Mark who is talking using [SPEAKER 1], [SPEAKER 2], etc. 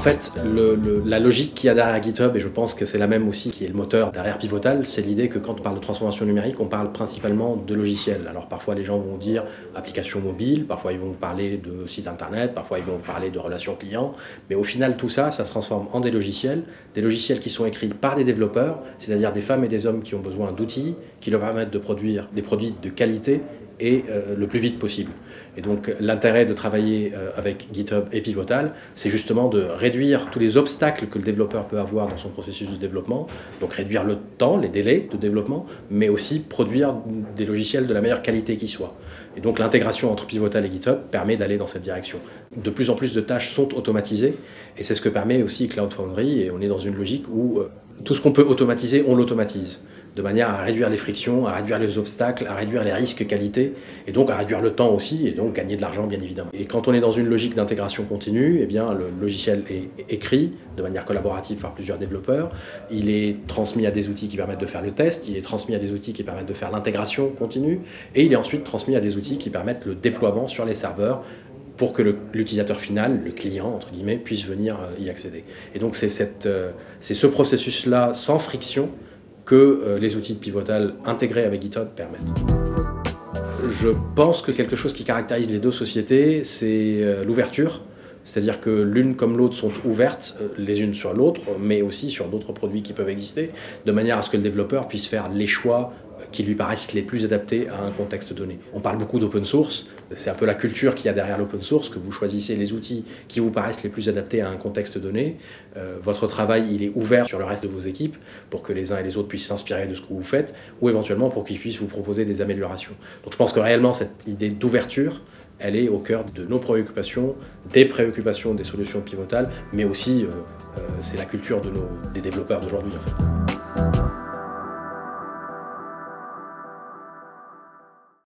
[SPEAKER 1] fait, la logique qu'il y a derrière GitHub, et je pense que c'est la même aussi qui est le moteur derrière Pivotal, c'est l'idée que quand on parle de transformation numérique, on parle principalement de logiciels. Alors parfois les gens vont dire application mobile, parfois ils vont parler de site internet, parfois ils vont parler de relations clients, mais au final tout ça, ça se transforme en des logiciels qui sont écrits par des développeurs, c'est-à-dire des femmes et des hommes qui ont besoin d'outils qui leur permettent de produire des produits de qualité et le plus vite possible. Et donc l'intérêt de travailler avec GitHub et Pivotal, c'est justement de réduire tous les obstacles que le développeur peut avoir dans son processus de développement, donc réduire le temps, les délais de développement, mais aussi produire des logiciels de la meilleure qualité qui soit. Et donc l'intégration entre Pivotal et GitHub permet d'aller dans cette direction. De plus en plus de tâches sont automatisées, et c'est ce que permet aussi Cloud Foundry, et on est dans une logique où tout ce qu'on peut automatiser, on l'automatise, de manière à réduire les frictions, à réduire les obstacles, à réduire les risques qualité, et donc à réduire le temps aussi, et donc gagner de l'argent bien évidemment. Et quand on est dans une logique d'intégration continue, eh bien, le logiciel est écrit de manière collaborative par plusieurs développeurs, il est transmis à des outils qui permettent de faire le test, il est transmis à des outils qui permettent de faire l'intégration continue, et il est ensuite transmis à des outils qui permettent le déploiement sur les serveurs, pour que l'utilisateur final, le client, entre guillemets, puisse venir y accéder. Et donc c'est ce processus-là, sans friction, que les outils de Pivotal intégrés avec GitHub permettent. Je pense que quelque chose qui caractérise les deux sociétés, c'est l'ouverture. C'est-à-dire que l'une comme l'autre sont ouvertes les unes sur l'autre, mais aussi sur d'autres produits qui peuvent exister, de manière à ce que le développeur puisse faire les choix qui lui paraissent les plus adaptés à un contexte donné. On parle beaucoup d'open source, c'est un peu la culture qu'il y a derrière l'open source, que vous choisissez les outils qui vous paraissent les plus adaptés à un contexte donné. Votre travail, il est ouvert sur le reste de vos équipes pour que les uns et les autres puissent s'inspirer de ce que vous faites, ou éventuellement pour qu'ils puissent vous proposer des améliorations. Donc je pense que réellement cette idée d'ouverture, elle est au cœur de nos préoccupations, des préoccupations des solutions Pivotal, mais aussi c'est la culture des développeurs d'aujourd'hui en fait.